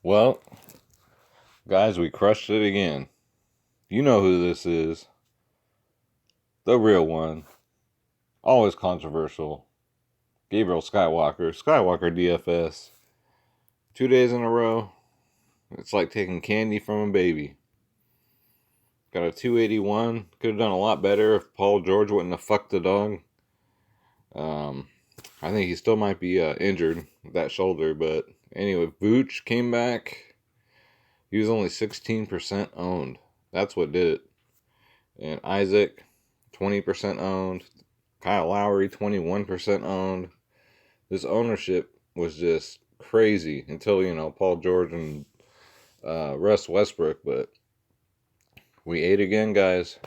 Well, guys, we crushed it again. You know who this is. The real one. Always controversial. Gabriel Skywalker. Skywalker DFS. 2 days in a row. It's like taking candy from a baby. Got a 281. Could have done a lot better if Paul George wouldn't have fucked the dog. I think he still might be injured with that shoulder. But anyway, Vooch came back. He was only 16% owned. That's what did it. And Isaac, 20% owned. Kyle Lowry, 21% owned. This ownership was just crazy until, Paul George and Russ Westbrook. But we ate again, guys.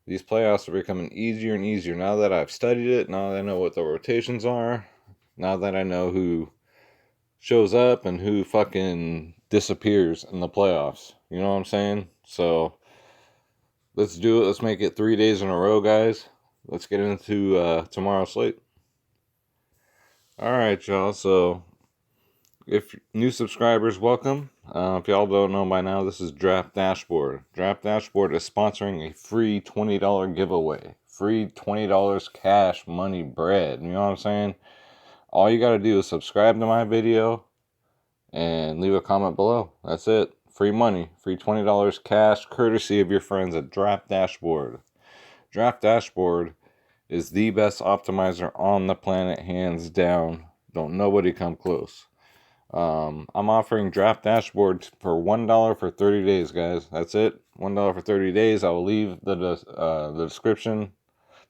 These playoffs are becoming easier and easier now that I've studied it, now that I know what the rotations are, now that I know who shows up and who fucking disappears in the playoffs. You know what I'm saying? So let's do it. Let's make it 3 days in a row, guys. Let's get into tomorrow's slate. All right, y'all. So if new subscribers, welcome. If y'all don't know by now, this is Draft Dashboard. Draft Dashboard is sponsoring a free $20 giveaway. Free $20 cash money bread. You know what I'm saying? All you got to do is subscribe to my video and leave a comment below. That's it. Free money. Free $20 cash courtesy of your friends at Draft Dashboard. Draft Dashboard is the best optimizer on the planet, hands down. Don't nobody come close. I'm offering Draft Dashboard for $1 for 30 days, guys. That's it. $1 for 30 days. I will leave the description,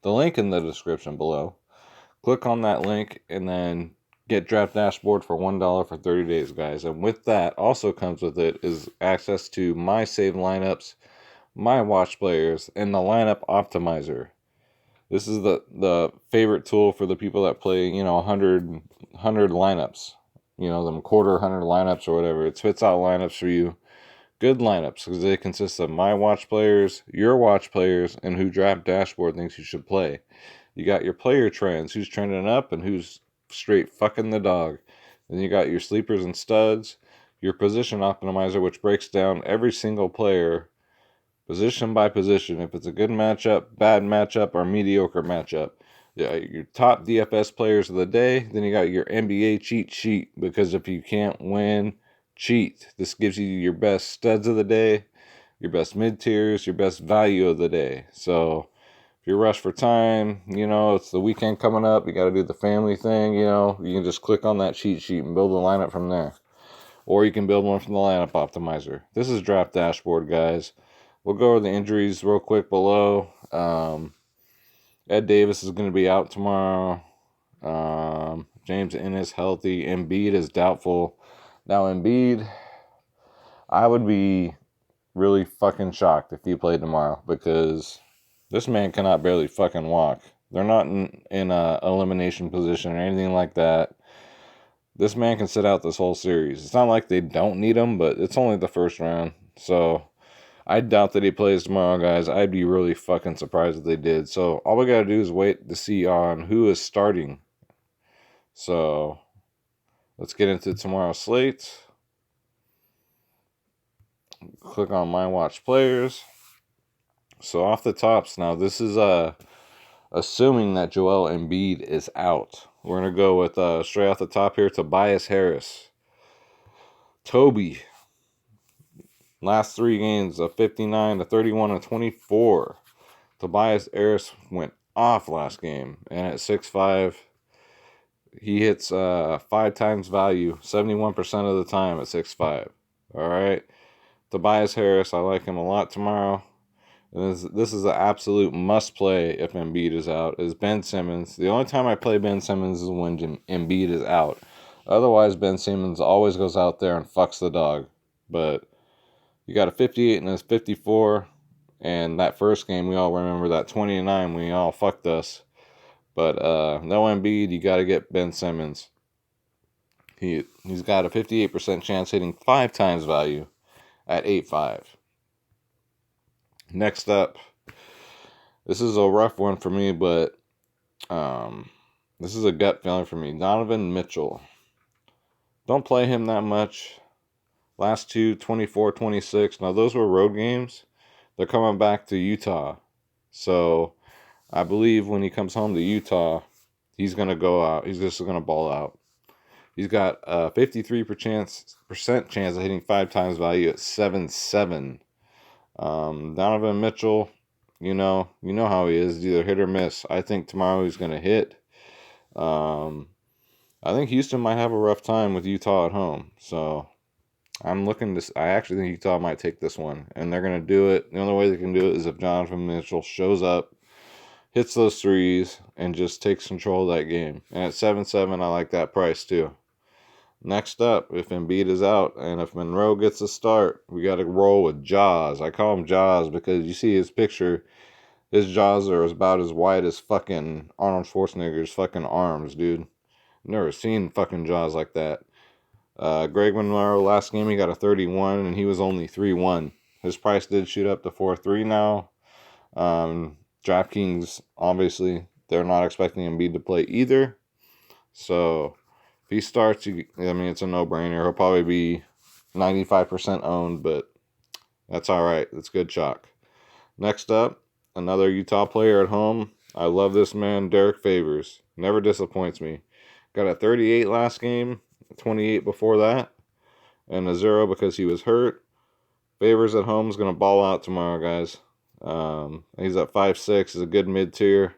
the link in the description below. Click on that link and then get Draft Dashboard for $1 for 30 days, guys. And with that, also comes with it is access to my saved lineups, my watch players, and the lineup optimizer. This is the favorite tool for the people that play, 100 lineups. Them quarter 100 lineups or whatever. It spits out lineups for you. Good lineups because they consist of my watch players, your watch players, and who Draft Dashboard thinks you should play. You got your player trends, who's trending up and who's straight fucking the dog. Then you got your sleepers and studs, your position optimizer, which breaks down every single player position by position. If it's a good matchup, bad matchup, or mediocre matchup. Yeah, your top DFS players of the day. Then you got your NBA cheat sheet, because if you can't win, cheat. This gives you your best studs of the day, your best mid-tiers, your best value of the day. So if you're rushed for time, it's the weekend coming up, you got to do the family thing, you can just click on that cheat sheet and build a lineup from there. Or you can build one from the lineup optimizer. This is Draft Dashboard, guys. We'll go over the injuries real quick below. Ed Davis is going to be out tomorrow. James Ennis healthy. Embiid is doubtful. Now Embiid, I would be really fucking shocked if he played tomorrow, because this man cannot barely fucking walk. They're not in a elimination position or anything like that. This man can sit out this whole series. It's not like they don't need him, but it's only the first round. So I doubt that he plays tomorrow, guys. I'd be really fucking surprised if they did. So all we gotta do is wait to see on who is starting. So let's get into tomorrow's slate. Click on my watch players. So off the tops now, this is assuming that Joel Embiid is out. We're gonna go with straight off the top here, Tobias Harris. Toby. Last 3 games of 59 to 31 and 24. Tobias Harris went off last game, and at 6'5", he hits 5 times value 71% of the time at 6'5". All right, Tobias Harris, I like him a lot tomorrow. And this is an absolute must play if Embiid is out. Is Ben Simmons. The only time I play Ben Simmons is when Embiid is out. Otherwise, Ben Simmons always goes out there and fucks the dog. But you got a 58 and a 54. And that first game, we all remember that 20-9, we all fucked us. But no Embiid, you got to get Ben Simmons. He's got a 58% chance hitting 5 times value at 8.5. Next up, this is a rough one for me, but this is a gut feeling for me. Donovan Mitchell. Don't play him that much. Last two, 24-26. Now, those were road games. They're coming back to Utah. So, I believe when he comes home to Utah, he's going to go out. He's just going to ball out. He's got a 53% chance of hitting 5 times value at 7-7. Donovan Mitchell, you know how he is. Either hit or miss. I think tomorrow he's going to hit. I think Houston might have a rough time with Utah at home. So I actually think Utah might take this one. And they're going to do it. The only way they can do it is if Donovan Mitchell shows up, hits those threes, and just takes control of that game. And at 7-7, I like that price too. Next up, if Embiid is out and if Monroe gets a start, we got to roll with Jaws. I call him Jaws because you see his picture. His jaws are about as wide as fucking Arnold Schwarzenegger's fucking arms, dude. Never seen fucking jaws like that. Greg Monroe, last game he got a 31 and he was only 3-1. His price did shoot up to 4-3 now. DraftKings, obviously, they're not expecting Embiid to play either. So, if he starts, it's a no-brainer. He'll probably be 95% owned, but that's all right. That's good chalk. Next up, another Utah player at home. I love this man, Derek Favors. Never disappoints me. Got a 38 last game, 28 before that, and a 0 because he was hurt. Favors at home is going to ball out tomorrow, guys. He's at 5'6", is a good mid-tier.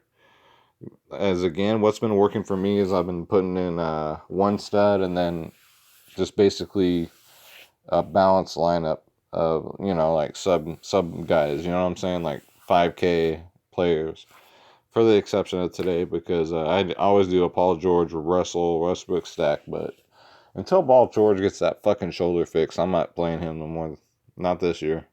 As again, what's been working for me is I've been putting in one stud and then just basically a balanced lineup of, like sub guys, you know what I'm saying? Like 5K players. For the exception of today, because I always do a Paul George, Russell, Westbrook stack, but until Paul George gets that fucking shoulder fix, I'm not playing him no more. Not this year.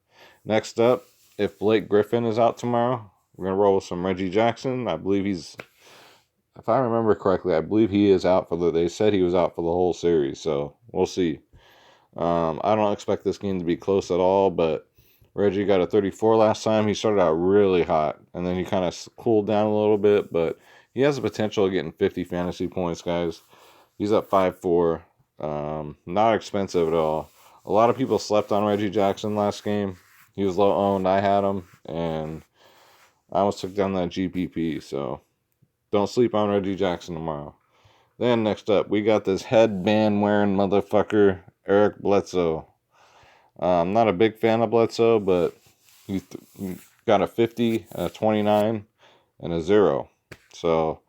Next up, if Blake Griffin is out tomorrow, we're going to roll with some Reggie Jackson. I believe if I remember correctly, I believe he is out they said he was out for the whole series, so we'll see. I don't expect this game to be close at all, but Reggie got a 34 last time. He started out really hot, and then he kind of cooled down a little bit, but he has the potential of getting 50 fantasy points, guys. He's at 5'4". Not expensive at all. A lot of people slept on Reggie Jackson last game. He was low owned. I had him, and I almost took down that GPP, so don't sleep on Reggie Jackson tomorrow. Then next up, we got this headband wearing motherfucker, Eric Bledsoe. I'm not a big fan of Bledsoe, but he got a 50, a 29, and a 0. So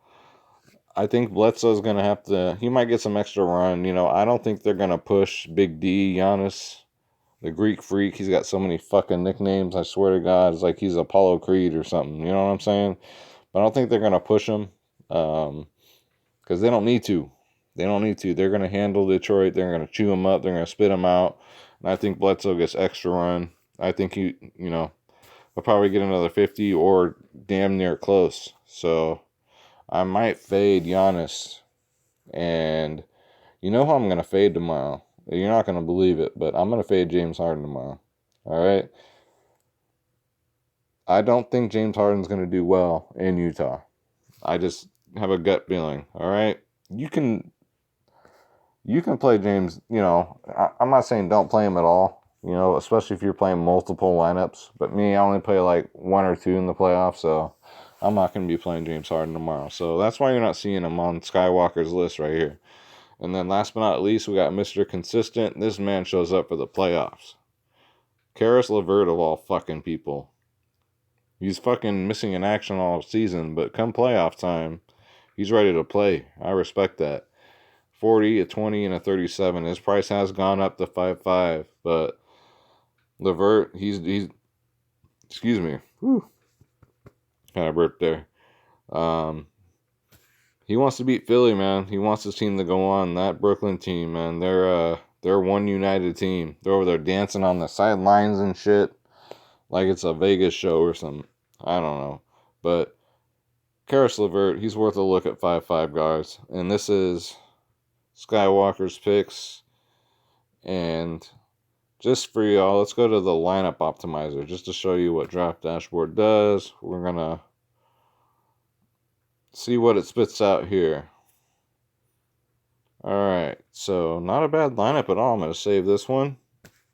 I think Bledsoe's going to have to, he might get some extra run. I don't think they're going to push Big D, Giannis, the Greek Freak. He's got so many fucking nicknames. I swear to God, it's like he's Apollo Creed or something. You know what I'm saying? But I don't think they're going to push him because they don't need to. They don't need to. They're going to handle Detroit. They're going to chew him up. They're going to spit him out. And I think Bledsoe gets extra run. I think he'll probably get another 50 or damn near close. So I might fade Giannis. And you know who I'm going to fade tomorrow? You're not going to believe it, but I'm going to fade James Harden tomorrow. All right? I don't think James Harden's going to do well in Utah. I just have a gut feeling. All right? You can play James, I'm not saying don't play him at all, especially if you're playing multiple lineups. But me, I only play like 1 or 2 in the playoffs, so I'm not going to be playing James Harden tomorrow. So that's why you're not seeing him on Skywalker's list right here. And then last but not least, we got Mr. Consistent. This man shows up for the playoffs. Karis LeVert of all fucking people. He's fucking missing in action all season, but come playoff time, he's ready to play. I respect that. 40, a 20, and a 37. His price has gone up to 5.5, but LeVert, he's excuse me. Whew. Kind of burped there. He wants to beat Philly, man. He wants his team to go on. That Brooklyn team, man, they're one united team. They're over there dancing on the sidelines and shit, like it's a Vegas show or something. I don't know, but Karis LeVert, he's worth a look at 5.5, guys. And this is Skywalker's picks. And just for y'all, let's go to the lineup optimizer just to show you what Draft Dashboard does. We're going to see what it spits out here. Alright, so not a bad lineup at all. I'm going to save this one.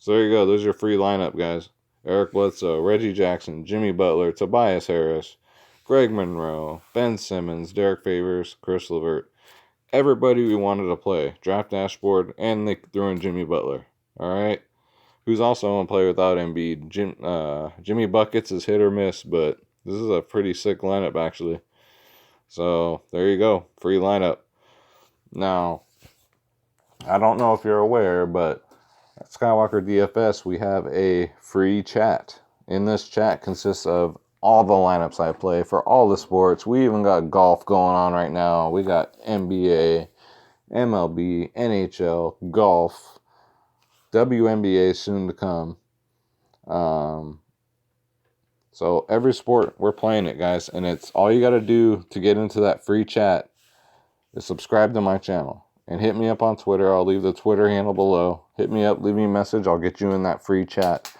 So there you go. There's your free lineup, guys. Eric Bledsoe, Reggie Jackson, Jimmy Butler, Tobias Harris, Greg Monroe, Ben Simmons, Derek Favors, Chris LeVert. Everybody we wanted to play. Draft dashboard, and they threw in Jimmy Butler. All right? Who's also on play without Embiid. Jimmy Buckets is hit or miss, but this is a pretty sick lineup, actually. So there you go. Free lineup. Now, I don't know if you're aware, but at Skywalker DFS, we have a free chat. In this chat consists of all the lineups I play for all the sports. We even got golf going on right now. We got NBA, MLB, NHL, golf, WNBA soon to come. So every sport, we're playing it, guys. And it's all you got to do to get into that free chat is subscribe to my channel. And hit me up on Twitter. I'll leave the Twitter handle below. Hit me up, leave me a message. I'll get you in that free chat.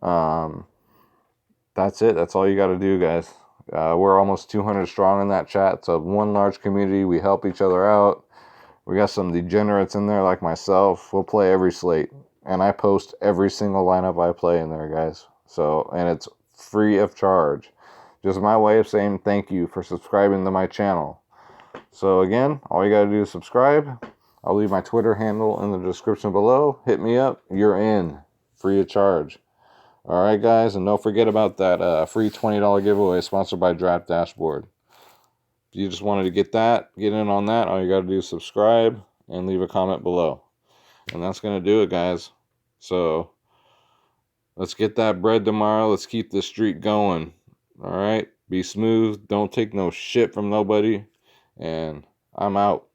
That's it. That's all you got to do, guys. We're almost 200 strong in that chat. It's a one large community. We help each other out. We got some degenerates in there like myself. We'll play every slate. And I post every single lineup I play in there, guys. So, and it's free of charge. Just my way of saying thank you for subscribing to my channel. So again, all you got to do is subscribe. I'll leave my Twitter handle in the description below. Hit me up. You're in. Free of charge. All right, guys. And don't forget about that free $20 giveaway sponsored by Draft Dashboard. If you just wanted to get in on that, all you got to do is subscribe and leave a comment below. And that's going to do it, guys. So let's get that bread tomorrow. Let's keep this streak going. All right? Be smooth. Don't take no shit from nobody. And I'm out.